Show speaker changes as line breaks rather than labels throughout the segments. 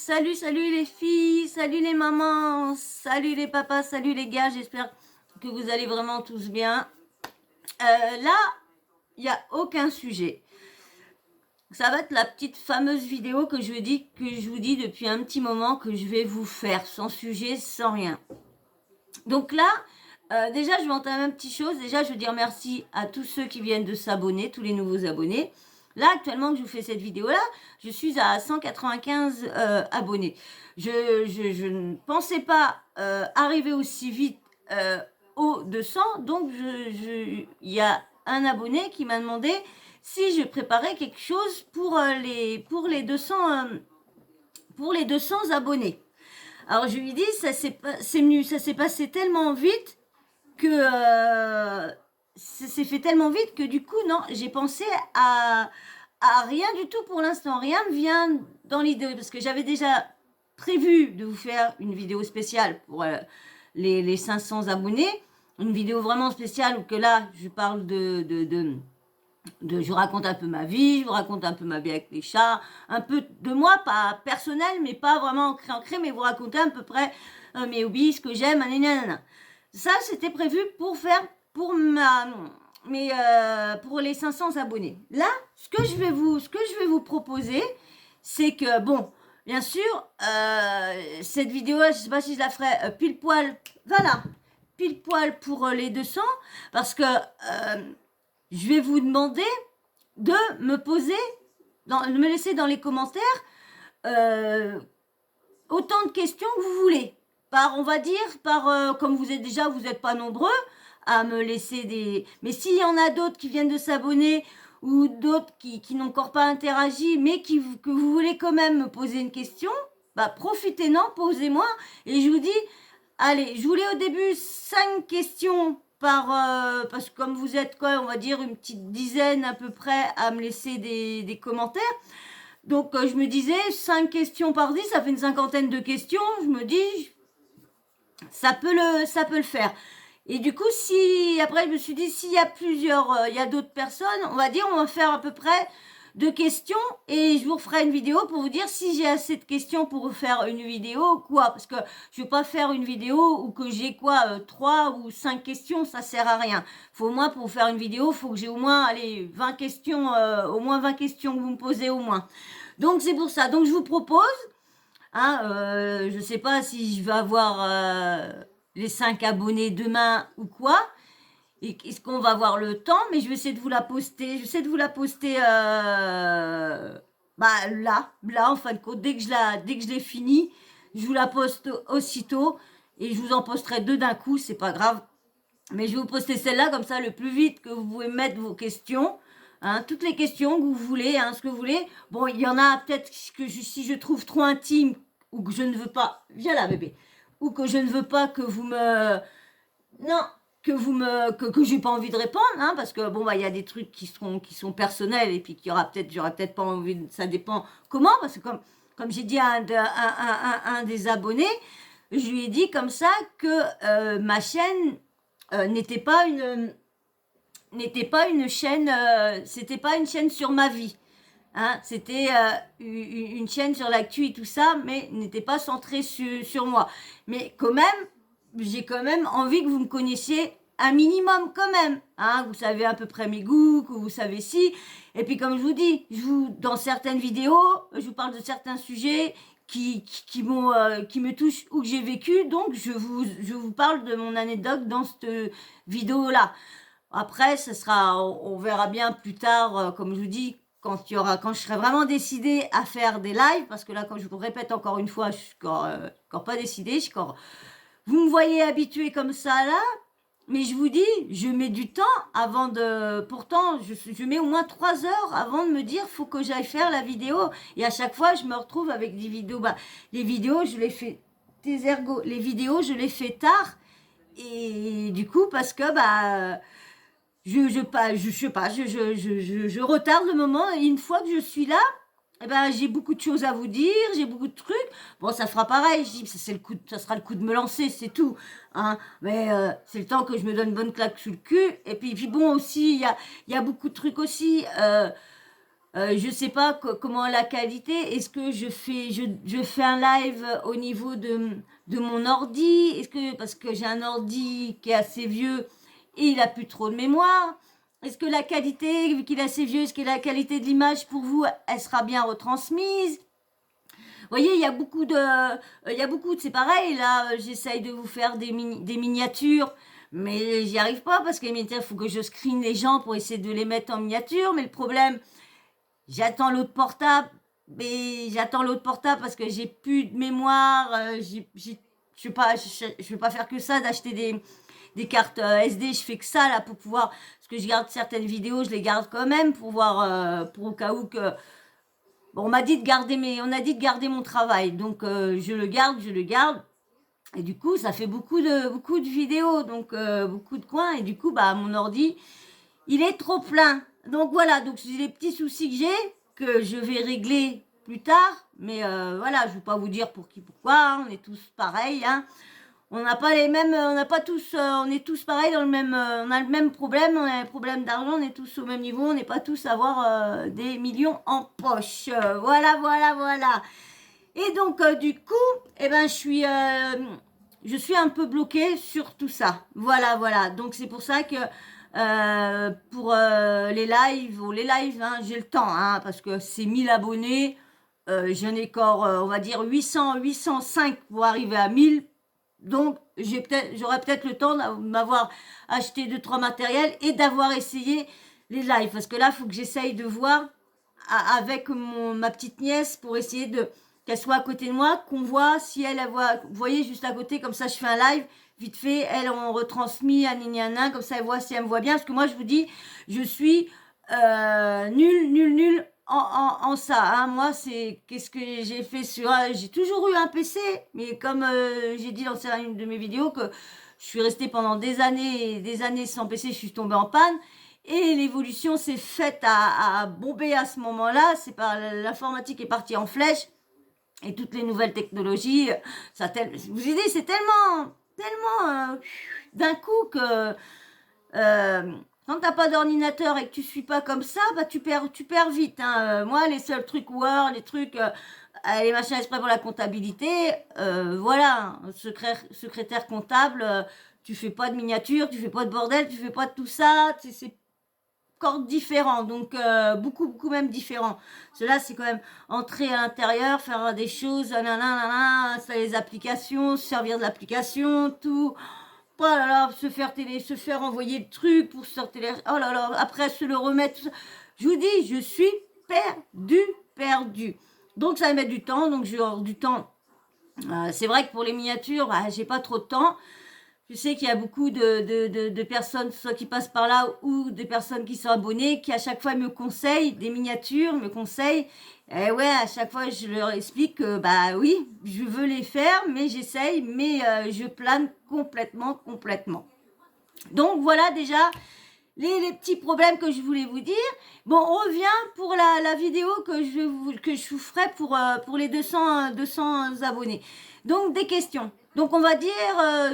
Salut, salut les filles, salut les mamans, salut les papas, salut les gars, j'espère que vous allez vraiment tous bien. Là, il n'y a aucun sujet. Ça va être la petite fameuse vidéo que je vous dis depuis un petit moment que je vais vous faire, sans sujet, sans rien. Donc là, déjà, je vais entamer une petite chose. Déjà, je veux dire merci à tous ceux qui viennent de s'abonner, tous les nouveaux abonnés. Là, actuellement que je vous fais cette vidéo-là, je suis à 195 abonnés. Je ne pensais pas arriver aussi vite aux 200. Donc, il y a un abonné qui m'a demandé si je préparais quelque chose pour les 200, pour les 200 abonnés. Alors, je lui dis, ça s'est passé tellement vite que c'est fait tellement vite que du coup, non, j'ai pensé à rien du tout pour l'instant. Rien me vient dans l'idée parce que j'avais déjà prévu de vous faire une vidéo spéciale pour les 500 abonnés. Une vidéo vraiment spéciale où que là, je parle je raconte un peu ma vie, je vous raconte un peu ma vie avec les chats, un peu de moi, pas personnel, mais pas vraiment ancré, mais vous raconter à peu près mes hobbies, ce que j'aime, nanana. Ça, c'était prévu pour faire pour pour les 500 abonnés. Là, ce que je vais vous proposer, c'est que bon, bien sûr, cette vidéo, je sais pas si je la ferai pile poil, voilà, pile poil pour les 200, parce que je vais vous demander de me poser, de me laisser dans les commentaires autant de questions que vous voulez. On va dire, comme vous êtes pas nombreux à me laisser des... Mais s'il y en a d'autres qui viennent de s'abonner ou d'autres qui n'ont encore pas interagi, mais que vous voulez quand même me poser une question, bah profitez-en, posez-moi. Et je vous dis, allez, je voulais au début 5 questions parce que comme vous êtes quoi, on va dire une petite dizaine à peu près à me laisser des commentaires. Donc je me disais 5 questions par 10, ça fait une cinquantaine de questions. Je me dis ça peut le faire. Et du coup, après je me suis dit s'il y a il y a d'autres personnes, on va faire à peu près 2 questions et je vous referai une vidéo pour vous dire si j'ai assez de questions pour faire une vidéo ou quoi. Parce que je vais pas faire une vidéo où que j'ai 3 ou 5 questions, ça sert à rien. Faut au moins, pour faire une vidéo, faut que j'ai au moins, 20 questions, au moins 20 questions que vous me posez au moins. Donc c'est pour ça. Donc je vous propose, je sais pas si je vais avoir les 5 abonnés demain ou quoi. Et est-ce qu'on va avoir le temps? Mais je vais essayer de vous la poster. Je vais essayer de vous la poster là, en fin de compte. Dès que je l'ai fini, je vous la poste aussitôt. Et je vous en posterai 2 d'un coup, c'est pas grave. Mais je vais vous poster celle-là, comme ça, le plus vite que vous pouvez mettre vos questions. Toutes les questions que vous voulez, ce que vous voulez. Bon, il y en a peut-être que si je trouve trop intime, ou que je ne veux pas... Viens là, bébé. Ou que je ne veux pas que vous me... Non, que j'ai pas envie de répondre, parce que bon, il y a des trucs qui sont personnels et puis j'aurais peut-être pas envie ça dépend comment, parce que comme j'ai dit à un des abonnés, je lui ai dit comme ça que ma chaîne n'était pas une chaîne, c'était pas une chaîne sur ma vie. C'était une chaîne sur l'actu et tout ça, mais n'était pas centrée sur moi. Mais quand même, j'ai quand même envie que vous me connaissiez un minimum quand même. Vous savez à peu près mes goûts, que vous savez si. Et puis comme je vous dis, dans certaines vidéos, je vous parle de certains sujets qui me touchent ou que j'ai vécu. Donc je vous parle de mon anecdote dans cette vidéo-là. Après, on verra bien plus tard, comme je vous dis, quand je serai vraiment décidée à faire des lives, parce que là, quand je vous répète encore une fois, je suis encore pas décidée, vous me voyez habituée comme ça là, mais je vous dis, je mets du temps pourtant, je mets au moins 3 heures avant de me dire, faut que j'aille faire la vidéo. Et à chaque fois, je me retrouve avec des vidéos, les vidéos, je les fais, les vidéos, je les fais tard. Et du coup, parce que, je retarde le moment et une fois que je suis là, j'ai beaucoup de choses à vous dire, j'ai beaucoup de trucs. Bon, ça fera pareil, je dis, ça sera le coup de me lancer, c'est tout. Mais c'est le temps que je me donne une bonne claque sur le cul. Et puis bon, aussi, il y a beaucoup de trucs aussi. Je sais pas comment la qualité. Est-ce que je fais un live au niveau de mon ordi? Est-ce que parce que j'ai un ordi qui est assez vieux et il a plus trop de mémoire? Est-ce que la qualité, vu qu'il est assez vieux, est-ce que la qualité de l'image pour vous, elle sera bien retransmise? Vous voyez, il y a beaucoup de, c'est pareil, là, j'essaye de vous faire des miniatures, mais j'y arrive pas parce que les miniatures, il faut que je screen les gens pour essayer de les mettre en miniature, mais le problème, j'attends l'autre portable, mais j'attends l'autre portable parce que j'ai plus de mémoire, je vais pas faire que ça, d'acheter des cartes SD, je fais que ça, là, pour pouvoir, parce que je garde certaines vidéos, je les garde quand même pour voir, pour au cas où que, bon, on a dit de garder mon travail, donc je le garde. Et du coup, ça fait beaucoup de vidéos, donc beaucoup de coins. Et du coup, bah, mon ordi, il est trop plein. Donc voilà, donc c'est les petits soucis que j'ai, que je vais régler plus tard. Mais voilà, je ne vais pas vous dire pour qui, pourquoi. Hein, on est tous pareils. Hein. On n'a pas les mêmes, on n'a pas tous, on est tous pareils dans le même, on a le même problème, on a un problème d'argent, on est tous au même niveau, on n'est pas tous à avoir des millions en poche. Voilà. Et donc du coup, eh ben je suis un peu bloquée sur tout ça. Voilà. Donc c'est pour ça que pour les lives, hein, j'ai le temps, hein, parce que c'est 1000 abonnés. J'en ai encore, on va dire 805 pour arriver à 1000. Donc, j'aurais peut-être le temps de m'avoir acheté 2, 3 matériels et d'avoir essayé les lives. Parce que là, il faut que j'essaye de voir avec ma petite nièce pour essayer de qu'elle soit à côté de moi, qu'on voit si elle voit, vous voyez, juste à côté, comme ça je fais un live, vite fait, elle on retransmis à Nignana, comme ça elle voit si elle me voit bien. Parce que moi, je vous dis, je suis nul en ça. Hein. Moi, c'est qu'est-ce que j'ai fait sur. J'ai toujours eu un PC, mais comme j'ai dit dans une de mes vidéos que je suis restée pendant des années sans PC, je suis tombée en panne. Et l'évolution s'est faite à bomber à ce moment-là. C'est par l'informatique est partie en flèche et toutes les nouvelles technologies. Je vous ai dit, c'est tellement d'un coup que quand t'as pas d'ordinateur et que tu suis pas comme ça, bah tu perds vite. Hein. Moi, les seuls trucs Word, les trucs, les machins exprès pour la comptabilité, voilà, secrétaire comptable, tu fais pas de miniature, tu fais pas de bordel, tu fais pas de tout ça, c'est encore différent, donc beaucoup même différent. Cela, c'est quand même entrer à l'intérieur, faire des choses, nanana, les applications, se servir de l'application, tout. Oh là là, se faire envoyer le truc pour sortir oh là là, après se le remettre. Je vous dis, je suis perdu. Donc ça va mettre du temps, donc je vais avoir du temps. C'est vrai que pour les miniatures, bah, j'ai pas trop de temps. Je sais qu'il y a beaucoup de personnes, soit qui passent par là ou des personnes qui sont abonnées, qui à chaque fois me conseillent des miniatures, me conseillent. Et ouais, à chaque fois, je leur explique que, bah oui, je veux les faire, mais j'essaye, mais je plane complètement. Donc voilà déjà les petits problèmes que je voulais vous dire. Bon, on revient pour la vidéo que je vous ferai pour les 200 abonnés. Donc des questions. Donc on va dire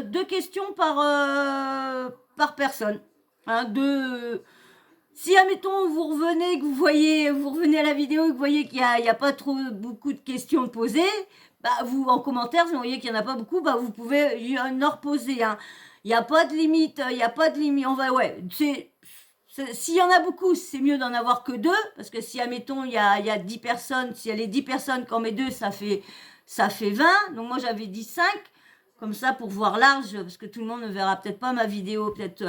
2 questions par personne. Hein, si, admettons, vous revenez, vous revenez à la vidéo et que vous voyez qu'il n'y a pas trop beaucoup de questions posées, bah, vous, en commentaire, si vous voyez qu'il n'y en a pas beaucoup, bah, vous pouvez en reposer. Hein. Il n'y a pas de limite, On va, ouais, s'il y en a beaucoup, c'est mieux d'en avoir que 2, parce que si, admettons, il y a 10 personnes, si il y a les 10 personnes qu'on met 2, ça fait 20. Donc moi, j'avais dit 5. Comme ça, pour voir large, parce que tout le monde ne verra peut-être pas ma vidéo, peut-être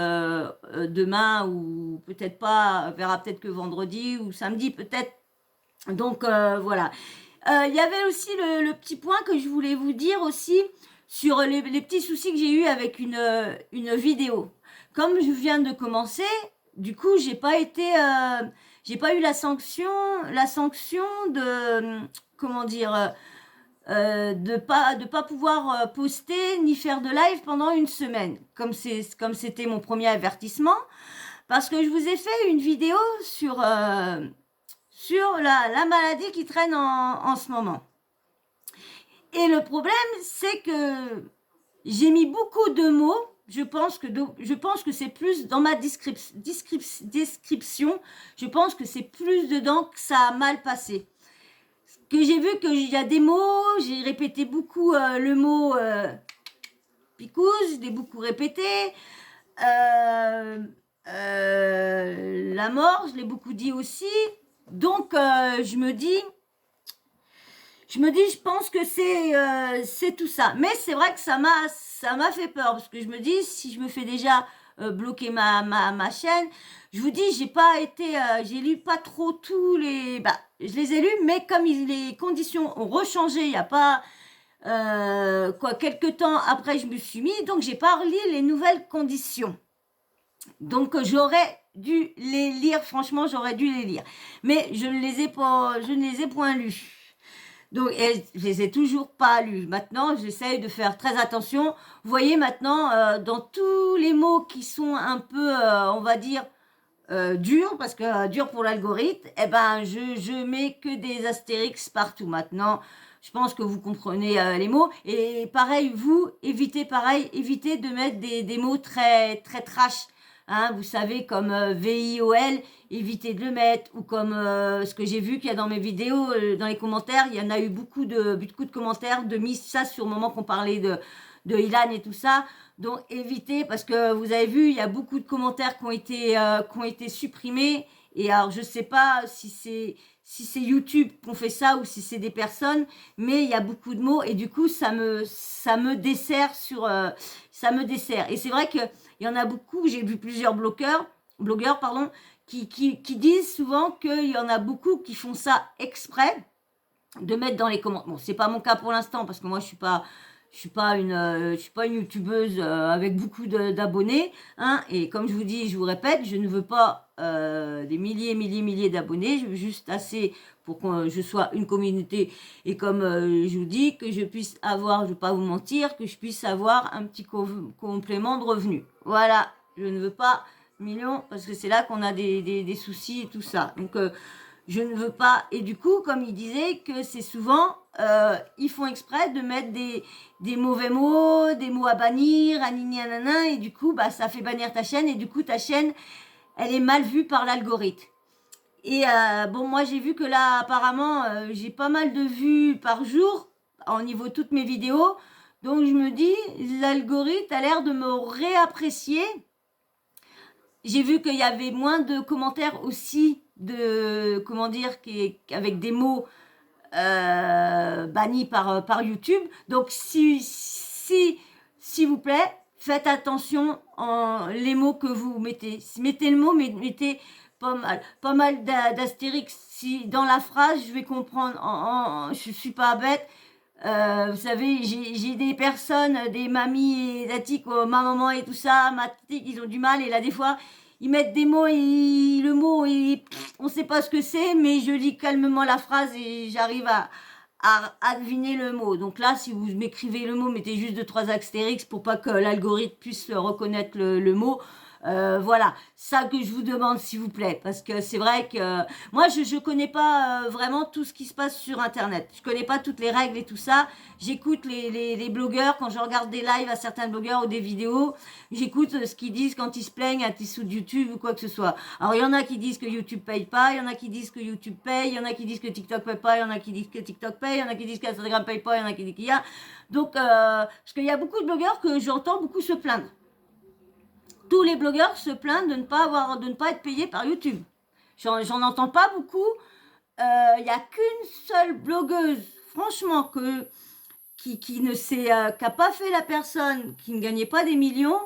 demain, ou peut-être pas, verra peut-être que vendredi ou samedi, peut-être. Donc, voilà. Il y avait aussi le petit point que je voulais vous dire aussi sur les petits soucis que j'ai eu avec une vidéo. Comme je viens de commencer, du coup, j'ai pas eu la sanction de, comment dire, de pas pouvoir poster ni faire de live pendant une semaine, comme c'était mon premier avertissement, parce que je vous ai fait une vidéo sur la maladie qui traîne en ce moment. Et le problème, c'est que j'ai mis beaucoup de mots je pense que c'est plus dans ma description, je pense que c'est plus dedans que ça a mal passé. Que j'ai vu qu'il y a des mots, j'ai répété beaucoup le mot picouse, je l'ai beaucoup répété. La mort, je l'ai beaucoup dit aussi. Donc, je me dis, je pense que c'est tout ça. Mais c'est vrai que ça m'a fait peur parce que je me dis, si je me fais déjà bloquer ma chaîne, je vous dis, j'ai lu pas trop tous les, je les ai lus, mais comme les conditions ont rechangé, il n'y a pas quelques temps après, je me suis mis, donc j'ai pas relu les nouvelles conditions. Donc j'aurais dû les lire, franchement, j'aurais dû les lire, mais je ne les ai point lus. Donc, je les ai toujours pas lus. Maintenant, j'essaye de faire très attention. Vous voyez maintenant, dans tous les mots qui sont un peu, on va dire, durs, parce que durs pour l'algorithme, eh ben, je mets que des astérix partout. Maintenant, je pense que vous comprenez les mots. Et pareil, vous, évitez de mettre des mots très, très trash. Hein, vous savez, comme VIOL, évitez de le mettre, ou comme ce que j'ai vu qu'il y a dans mes vidéos, dans les commentaires, il y en a eu beaucoup de commentaires de mis ça sur le moment qu'on parlait de Ilan et tout ça. Donc évitez, parce que vous avez vu, il y a beaucoup de commentaires qui ont été supprimés. Et alors, je sais pas si c'est YouTube qu'on fait ça ou si c'est des personnes, mais il y a beaucoup de mots et du coup, ça me dessert ça me dessert. Et c'est vrai que il y en a beaucoup, j'ai vu plusieurs blogueurs, qui disent souvent qu'il y en a beaucoup qui font ça exprès de mettre dans les commentaires. Bon, c'est pas mon cas pour l'instant parce que moi je suis pas une youtubeuse avec beaucoup d'abonnés, hein. Et comme je vous dis, je vous répète, je ne veux pas des milliers d'abonnés. Je veux juste assez pour que je sois une communauté et comme je vous dis, que je puisse avoir, je ne vais pas vous mentir, que je puisse avoir un petit complément de revenus. Voilà, je ne veux pas millions parce que c'est là qu'on a des soucis et tout ça. Donc je ne veux pas. Et du coup, comme il disait, que c'est souvent, ils font exprès de mettre des mauvais mots, des mots à bannir, anana, et du coup, ça fait bannir ta chaîne, et du coup, ta chaîne, elle est mal vue par l'algorithme. Et bon, moi, j'ai vu que là, apparemment, j'ai pas mal de vues par jour, au niveau de toutes mes vidéos. Donc, je me dis, l'algorithme a l'air de me réapprécier. J'ai vu qu'il y avait moins de commentaires aussi comment dire, avec des mots bannis par YouTube. Donc, s'il vous plaît, faites attention les mots que vous mettez. Mettez le mot, mais mettez pas mal d'astérix. Si dans la phrase, je vais comprendre, je suis pas bête. Vous savez, j'ai des personnes, des mamies et tati, ma maman et tout ça, ma tati, ils ont du mal et là des fois ils mettent des mots et le mot on sait pas ce que c'est, mais je lis calmement la phrase et j'arrive à deviner le mot. Donc là, si vous m'écrivez le mot, mettez juste 2-3 astérix pour pas que l'algorithme puisse reconnaître le mot. Voilà, ça que je vous demande s'il vous plaît, parce que c'est vrai que moi je connais pas vraiment tout ce qui se passe sur internet, je connais pas toutes les règles et tout ça. J'écoute les blogueurs quand je regarde des lives à certains blogueurs ou des vidéos, j'écoute ce qu'ils disent quand ils se plaignent à des sous de YouTube ou quoi que ce soit. Alors il y en a qui disent que YouTube paye pas, il y en a qui disent que YouTube paye, il y en a qui disent que TikTok paye pas, il y en a qui disent que TikTok paye, il y en a qui disent qu'Instagram paye pas, il y en a qui disent qu'il y a. Donc parce qu'il y a beaucoup de blogueurs que j'entends beaucoup se plaindre. Tous les blogueurs se plaignent de ne pas être payés par YouTube. J'en entends pas beaucoup. Il n'y a qu'une seule blogueuse, franchement, qui n'a pas fait la personne, qui ne gagnait pas des millions.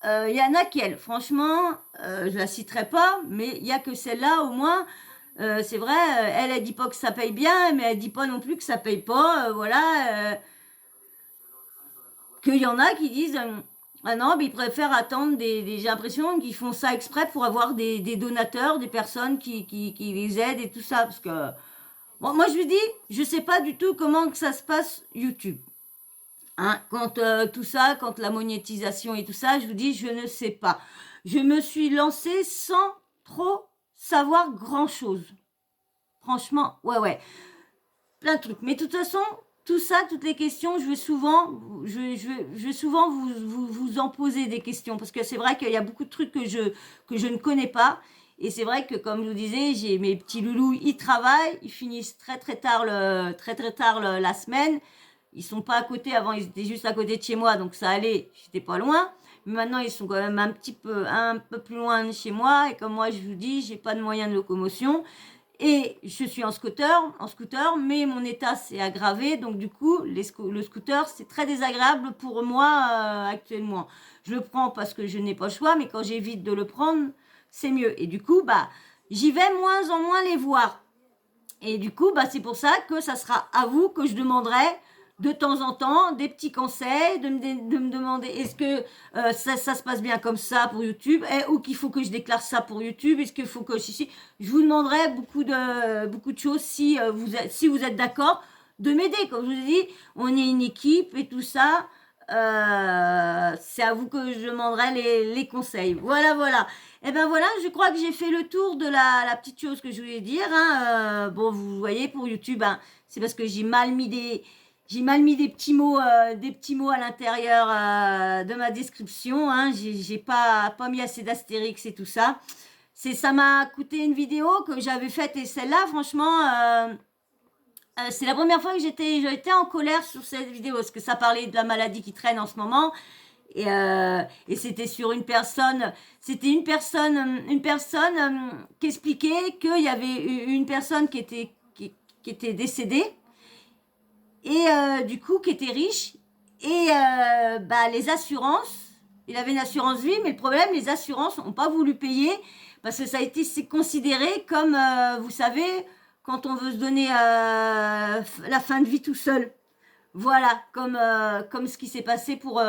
Il y en a qu'elle. Franchement, je la citerai pas, mais il y a que celle-là au moins. C'est vrai, elle dit pas que ça paye bien, mais elle dit pas non plus que ça paye pas. Voilà. Qu'il y en a qui disent. Ah non, mais ils préfèrent attendre j'ai l'impression qu'ils font ça exprès pour avoir des donateurs, des personnes qui les aident et tout ça. Parce que, bon, moi je vous dis, je sais pas du tout comment que ça se passe YouTube. Hein, quand tout ça, quand la monétisation et tout ça, je vous dis, je ne sais pas. Je me suis lancée sans trop savoir grand chose. Franchement, ouais. Plein de trucs. Mais de toute façon, tout ça, toutes les questions, je veux souvent vous en poser des questions parce que c'est vrai qu'il y a beaucoup de trucs que je ne connais pas. Et c'est vrai que, comme je vous disais, j'ai mes petits loulous, ils travaillent, ils finissent très tard la semaine. Ils sont pas à côté, avant ils étaient juste à côté de chez moi, donc ça allait, j'étais pas loin. Mais maintenant ils sont quand même un peu plus loin de chez moi. Et comme moi je vous dis, j'ai pas de moyens de locomotion. Et je suis en scooter, mais mon état s'est aggravé. Donc du coup, le scooter, c'est très désagréable pour moi actuellement. Je le prends parce que je n'ai pas le choix, mais quand j'évite de le prendre, c'est mieux. Et du coup, bah, j'y vais moins en moins les voir. Et du coup, bah, c'est pour ça que ça sera à vous que je demanderai de temps en temps des petits conseils, de me demander est-ce que ça se passe bien comme ça pour YouTube, ou qu'il faut que je déclare ça pour YouTube, est-ce qu'il faut que je vous demanderai beaucoup de choses si vous êtes d'accord de m'aider. Comme je vous ai dit, on est une équipe et tout ça. C'est à vous que je demanderai les conseils. Voilà. Et ben voilà, je crois que j'ai fait le tour de la petite chose que je voulais dire. Hein. Bon, vous voyez, pour YouTube, hein, c'est parce que j'ai mal mis des petits mots à l'intérieur de ma description. Hein. J'ai pas mis assez d'astérix et tout ça. Ça m'a coûté une vidéo que j'avais faite et celle-là, franchement, c'est la première fois que j'étais en colère sur cette vidéo parce que ça parlait de la maladie qui traîne en ce moment. Et c'était sur une personne, qui expliquait qu'il y avait une personne qui était décédée et du coup qui était riche et bah, les assurances, il avait une assurance vie, mais le problème, les assurances n'ont pas voulu payer parce que ça a été considéré comme, vous savez, quand on veut se donner la fin de vie tout seul. Voilà, comme ce qui s'est passé pour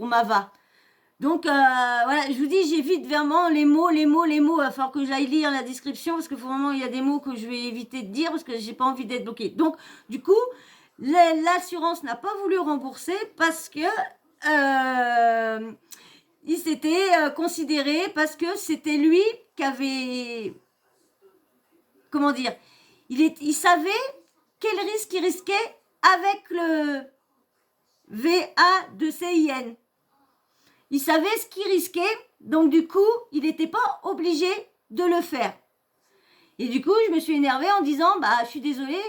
Mava. Donc, voilà, je vous dis, j'évite vraiment les mots. Il va falloir que j'aille lire la description parce que vraiment, il y a des mots que je vais éviter de dire parce que j'ai pas envie d'être bloquée. Donc, du coup, l'assurance n'a pas voulu rembourser parce que il s'était considéré parce que c'était lui qui avait... Comment dire, il savait quel risque il risquait avec le VA2CIN. Il savait ce qu'il risquait, donc du coup, il n'était pas obligé de le faire. Et du coup, je me suis énervée en disant, bah, je suis désolée,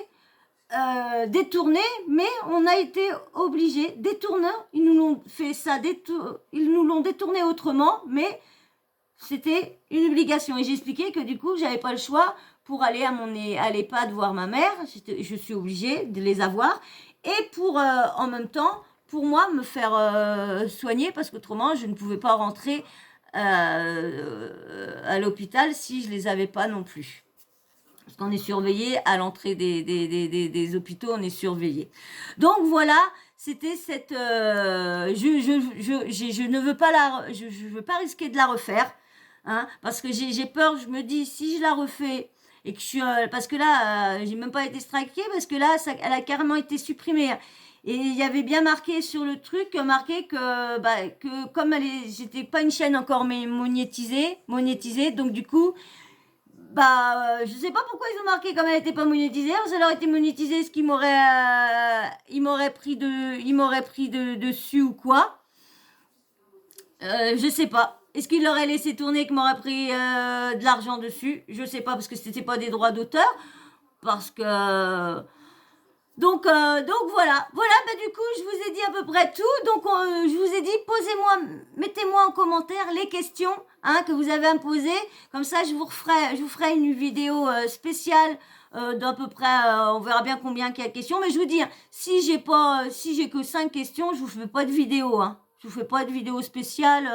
détourner, mais on a été obligé. Détourneur, ils nous l'ont fait ça, ils nous l'ont détourné autrement, mais c'était une obligation. Et j'ai expliqué que du coup, j'avais pas le choix pour aller à l'EHPAD voir ma mère. Je suis obligée de les avoir. Et pour, en même temps, pour moi, me faire soigner, parce qu'autrement, je ne pouvais pas rentrer à l'hôpital si je les avais pas non plus. Parce qu'on est surveillé à l'entrée des hôpitaux, on est surveillé. Donc voilà, c'était cette... je ne veux pas je veux pas risquer de la refaire, hein, parce que j'ai peur, je me dis, si je la refais, et que je suis... parce que là, j'ai même pas été strikée, parce que là, elle a carrément été supprimée. Et il y avait bien marqué sur le truc, marqué que comme j'étais pas une chaîne encore mais monétisée, donc du coup, je sais pas pourquoi ils ont marqué comme elle était pas monétisée. Alors, ça leur été monétisé, ce qui il m'aurait pris dessus ou quoi. Je sais pas. Est-ce qu'il l'aurait laissé tourner, qu'il m'aurait pris de l'argent dessus? Je sais pas parce que c'était pas des droits d'auteur, parce que donc voilà, du coup, je vous ai dit à peu près tout. Donc, je vous ai dit, mettez-moi en commentaire les questions que vous avez à me poser. Comme ça, je vous ferai une vidéo spéciale d'à peu près, on verra bien quelles questions. Mais je vous dis, si j'ai que 5 questions, je vous fais pas de vidéo. Je vous fais pas de vidéo spéciale,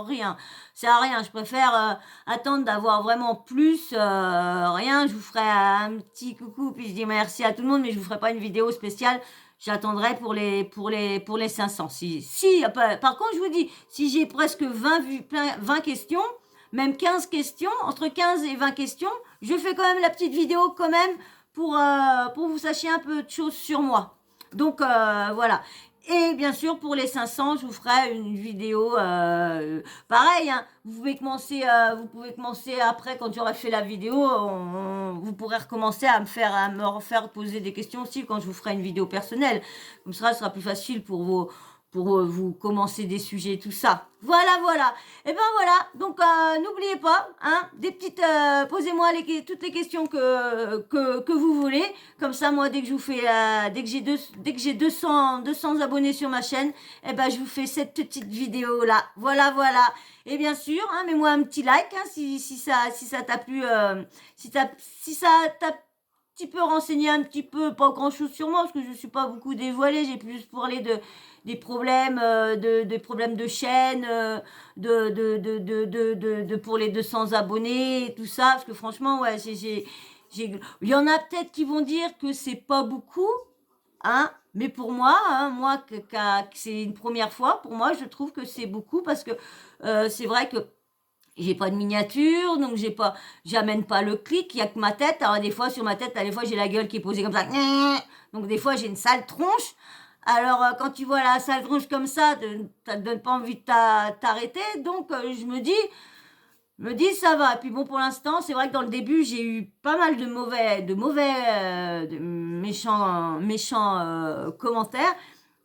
rien. C'est à rien. Je préfère attendre d'avoir vraiment plus. Rien. Je vous ferai un petit coucou puis je dis merci à tout le monde, mais je vous ferai pas une vidéo spéciale. J'attendrai pour les 500. Par contre, je vous dis, si j'ai presque 20 questions, même 15 questions, entre 15 et 20 questions, je fais quand même la petite vidéo quand même pour vous sachiez un peu de choses sur moi. Donc voilà. Et bien sûr, pour les 500, je vous ferai une vidéo pareil. Hein, vous pouvez commencer après, quand j'aurai fait la vidéo, vous pourrez recommencer à me refaire poser des questions aussi quand je vous ferai une vidéo personnelle. Comme ça, ce sera plus facile pour vous commencer des sujets, tout ça. Voilà, voilà. Et ben voilà. Donc n'oubliez pas, hein, posez-moi toutes les questions que vous voulez. Comme ça, moi, dès que je vous fais, dès que j'ai 200 abonnés sur ma chaîne, eh ben je vous fais cette petite vidéo là. Voilà, voilà. Et bien sûr, hein, mets-moi un petit like hein, si ça t'a plu, si ça t'a petit peu renseigné un petit peu, pas grand chose sur moi, parce que je ne suis pas beaucoup dévoilée, j'ai plus parlé des problèmes, des problèmes de chaîne, pour les 200 abonnés, et tout ça, parce que franchement, ouais, il y en a peut-être qui vont dire que c'est pas beaucoup, hein, mais pour moi, hein, que c'est une première fois, pour moi, je trouve que c'est beaucoup, parce que c'est vrai que j'ai pas de miniature, donc j'amène pas le clic, il y a que ma tête. Alors des fois sur ma tête, des fois j'ai la gueule qui est posée comme ça. Donc des fois j'ai une sale tronche. Alors quand tu vois la sale tronche comme ça, ça te donne pas envie de t'arrêter. Donc je me dis ça va. Et puis bon pour l'instant, c'est vrai que dans le début j'ai eu pas mal de méchants commentaires.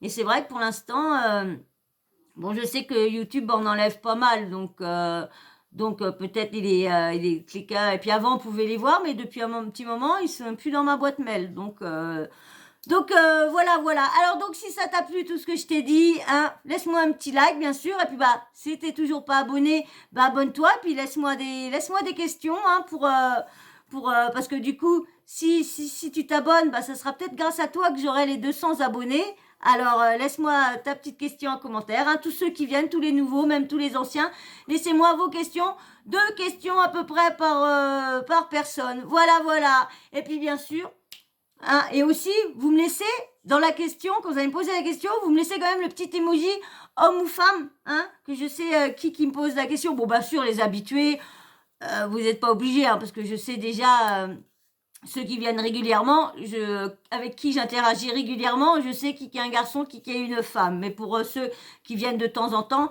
Et c'est vrai que pour l'instant, bon je sais que YouTube en enlève pas mal, donc peut-être il est cliquant. Et puis avant, on pouvait les voir, mais depuis un petit moment, ils sont plus dans ma boîte mail. Voilà, voilà. Alors donc si ça t'a plu tout ce que je t'ai dit, hein, laisse-moi un petit like bien sûr. Et puis bah si t'es toujours pas abonné, bah abonne-toi. Puis laisse-moi des questions hein, parce que du coup si tu t'abonnes, bah ça sera peut-être grâce à toi que j'aurai les 200 abonnés. Alors, laisse-moi ta petite question en commentaire. Hein. Tous ceux qui viennent, tous les nouveaux, même tous les anciens, laissez-moi vos questions. 2 questions à peu près par personne. Voilà, voilà. Et puis, bien sûr, hein, et aussi, vous me laissez, dans la question, quand vous allez me poser la question, vous me laissez quand même le petit emoji homme ou femme, hein, que je sais qui me pose la question. Bon, bien sûr, les habitués, vous n'êtes pas obligés, hein, parce que je sais déjà... ceux qui viennent régulièrement, avec qui j'interagis régulièrement, je sais qui est un garçon, qui est une femme. Mais pour ceux qui viennent de temps en temps,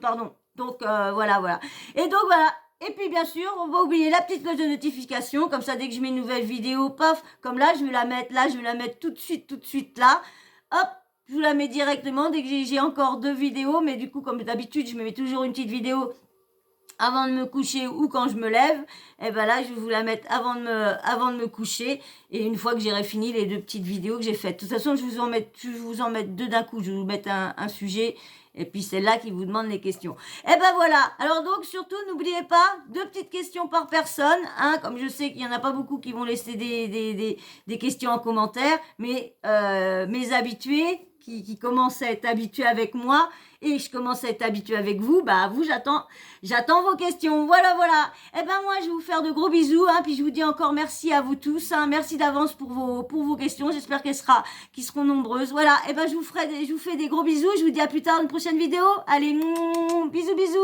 pardon. Donc voilà, voilà. Et donc voilà. Et puis bien sûr, on va oublier la petite cloche de notification, comme ça dès que je mets une nouvelle vidéo, paf, comme là, je vais la mettre là, je vais la mettre tout de suite là. Hop, je vous la mets directement dès que j'ai encore 2 vidéos, mais du coup, comme d'habitude, je me mets toujours une petite vidéo avant de me coucher ou quand je me lève, et ben là, je vais vous la mettre avant de me coucher. Et une fois que j'aurai fini les 2 petites vidéos que j'ai faites. De toute façon, je vous en mettre 2 d'un coup. Je vais vous mettre un sujet. Et puis, c'est là qui vous demande les questions. Et ben voilà. Alors donc, surtout, n'oubliez pas, 2 petites questions par personne. Hein, comme je sais qu'il n'y en a pas beaucoup qui vont laisser des questions en commentaire. Mais mes habitués qui commencent à être habitués avec moi et je commence à être habituée avec vous, bah vous j'attends vos questions. Voilà, voilà. Et ben moi je vais vous faire de gros bisous, hein, puis je vous dis encore merci à vous tous, hein, merci d'avance pour vos questions. J'espère qu'elles seront nombreuses. Voilà. Et ben je vous fais des gros bisous. Je vous dis à plus tard, une prochaine vidéo. Allez, bisous, bisous.